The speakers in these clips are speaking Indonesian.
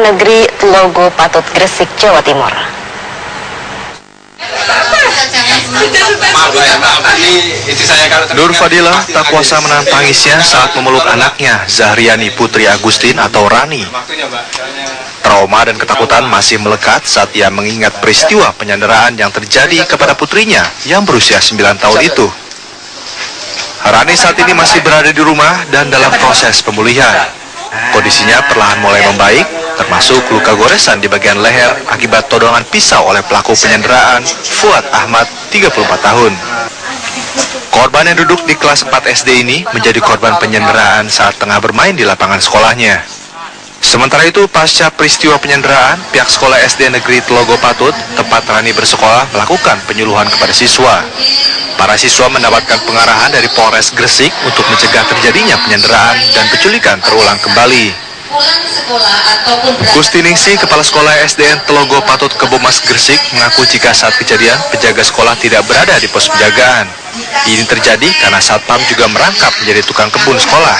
Negeri Telogo Patut, Gresik, Jawa Timur. Nur Fadilah tak kuasa menahan tangisnya saat memeluk anaknya, Zahriani Putri Agustin atau Rani. Trauma dan ketakutan masih melekat saat ia mengingat peristiwa penyanderaan yang terjadi kepada putrinya yang berusia 9 tahun itu. Rani saat ini masih berada di rumah dan dalam proses pemulihan. Kondisinya perlahan mulai membaik, termasuk luka goresan di bagian leher akibat todongan pisau oleh pelaku penyanderaan, Fuad Ahmad, 34 tahun. Korban yang duduk di kelas 4 SD ini menjadi korban penyanderaan saat tengah bermain di lapangan sekolahnya. Sementara itu, pasca peristiwa penyanderaan, pihak sekolah SD Negeri Telogo Patut, tempat Rani bersekolah, melakukan penyuluhan kepada siswa. Para siswa mendapatkan pengarahan dari Polres Gresik untuk mencegah terjadinya penyanderaan dan penculikan terulang kembali. Gusti Ningsi, Kepala Sekolah SDN Telogo Patut Kebomas Gresik, mengaku jika saat kejadian penjaga sekolah tidak berada di pos penjagaan. Ini terjadi karena satpam juga merangkap menjadi tukang kebun sekolah.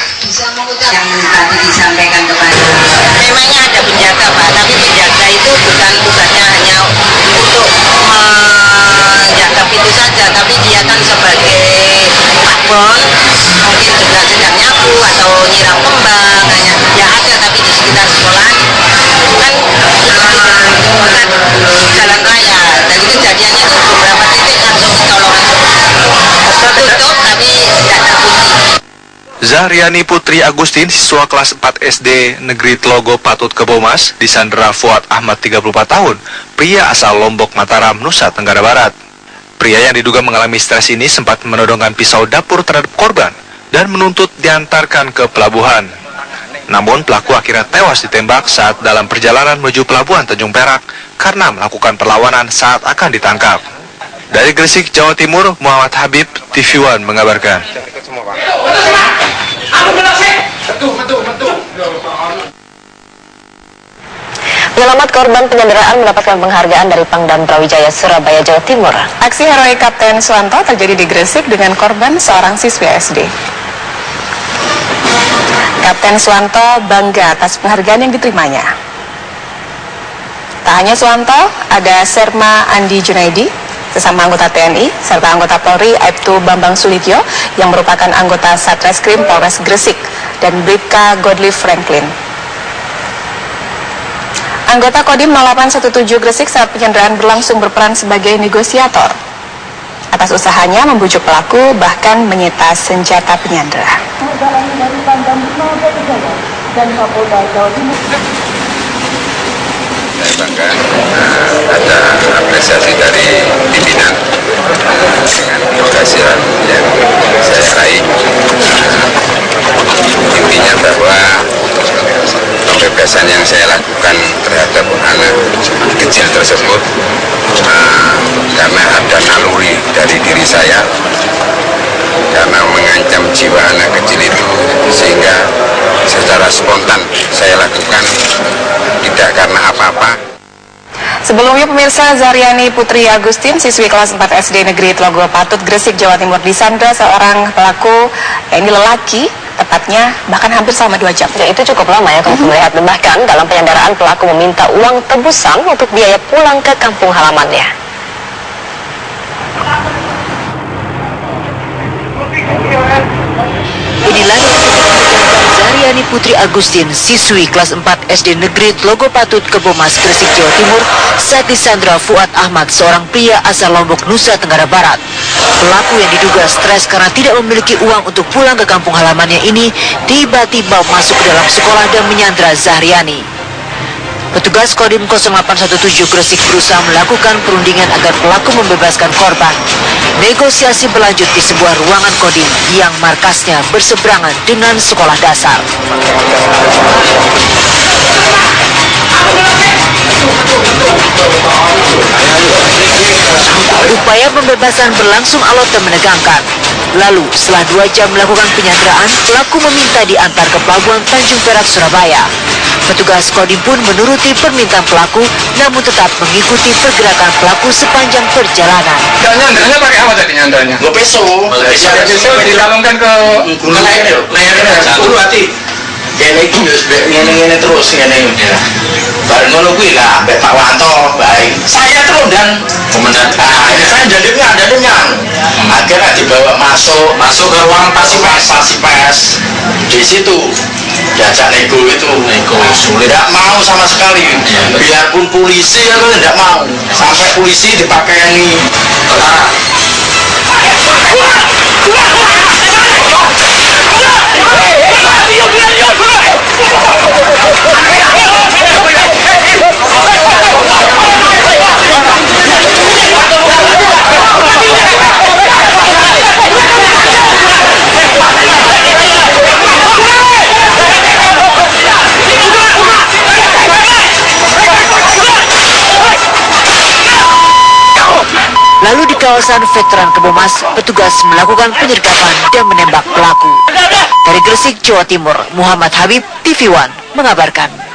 Yang tadi disampaikan kepada memangnya ada penjaga Pak, tapi penjaga itu bukan tugasnya hanya untuk menjaga pintu saja, tapi dia kan sebagai pakbon, mungkin juga sedang nyapu atau nyiram kembang, ya ada, tapi di sekitar sekolah kan jalan raya, jadi kejadiannya itu beberapa titik langsung kecolongan tertutup tapi tidak terkunci. Zahriani Putri Agustin, siswa kelas 4 SD Negeri Telogo Patut Kebomas, disandera Fuad Ahmad, 34 tahun, pria asal Lombok, Mataram, Nusa Tenggara Barat. Pria yang diduga mengalami stres ini sempat menodongkan pisau dapur terhadap korban dan menuntut diantarkan ke pelabuhan. Namun pelaku akhirnya tewas ditembak saat dalam perjalanan menuju pelabuhan Tanjung Perak karena melakukan perlawanan saat akan ditangkap. Dari Gresik, Jawa Timur, Muhammad Habib, TV One mengabarkan. Penyelamat korban penyanderaan mendapatkan penghargaan dari Pangdam Brawijaya, Surabaya, Jawa Timur. Aksi heroik Kapten Suwanto terjadi di Gresik dengan korban seorang siswi SD. Kapten Suwanto bangga atas penghargaan yang diterimanya. Tak hanya Suwanto, ada Serma Andi Junaidi, sesama anggota TNI, serta anggota Polri Aibtu Bambang Sulityo yang merupakan anggota Satreskrim Polres Gresik, dan Bribka Godlive Franklin. Anggota Kodim 0817 Gresik saat penyanderaan berlangsung berperan sebagai negosiator. Atas usahanya membujuk pelaku, bahkan menyita senjata penyandera. Saya bangga ada apresiasi dari pimpinan dengan keberhasilan yang saya raih. Intinya bahwa pembebasan yang saya lakukan terhadap anak kecil tersebut karena ada naluri dari diri saya, karena mengancam jiwa anak kecil itu, sehingga secara spontan saya lakukan, tidak karena apa-apa. Sebelumnya pemirsa, Zahriani Putri Agustin, siswi kelas 4 SD Negeri Telogo Patut, Gresik, Jawa Timur, disandra seorang pelaku, ini lelaki, tepatnya bahkan hampir selama 2 jam. Ya, itu cukup lama ya kalau melihat. Bahkan dalam penyanderaan pelaku meminta uang tebusan untuk biaya pulang ke kampung halamannya. Inilah Zahriani Putri Agustin, siswi kelas 4 SD Negeri Telogo Patut Kebomas, Gresik, Jawa Timur, saat disandra Fuad Ahmad, seorang pria asal Lombok, Nusa Tenggara Barat. Pelaku yang diduga stres karena tidak memiliki uang untuk pulang ke kampung halamannya ini tiba-tiba masuk ke dalam sekolah dan menyandra Zahriani. Petugas Kodim 0817 Gresik berusaha melakukan perundingan agar pelaku membebaskan korban. Negosiasi berlanjut di sebuah ruangan Kodim yang markasnya berseberangan dengan sekolah dasar. Upaya pembebasan berlangsung alot dan menegangkan. Lalu, setelah 2 jam melakukan penyanderaan, pelaku meminta diantar ke pelabuhan Tanjung Perak, Surabaya. Petugas Kodim pun menuruti permintaan pelaku, namun tetap mengikuti pergerakan pelaku sepanjang perjalanan. Nyanderanya pakai apa tadi nyanderanya? Pisau Dikalungkan ke lehernya. Satu hati. Ini terus ini. kuwi lah ambek Pak Wanto baik. Saya tuh dan komandan. Nah, ini saya jadinya. Akhirnya dibawa masuk ke ruang pasipes. Di situ diajak nego sulit. Tidak mau sama sekali. Biarpun polisi itu tidak mau. Sampai polisi dipakaiani. Lalu di kawasan Veteran Kebomas, petugas melakukan penyergapan dan menembak pelaku. Dari Gresik, Jawa Timur, Muhammad Habib, TV One mengabarkan.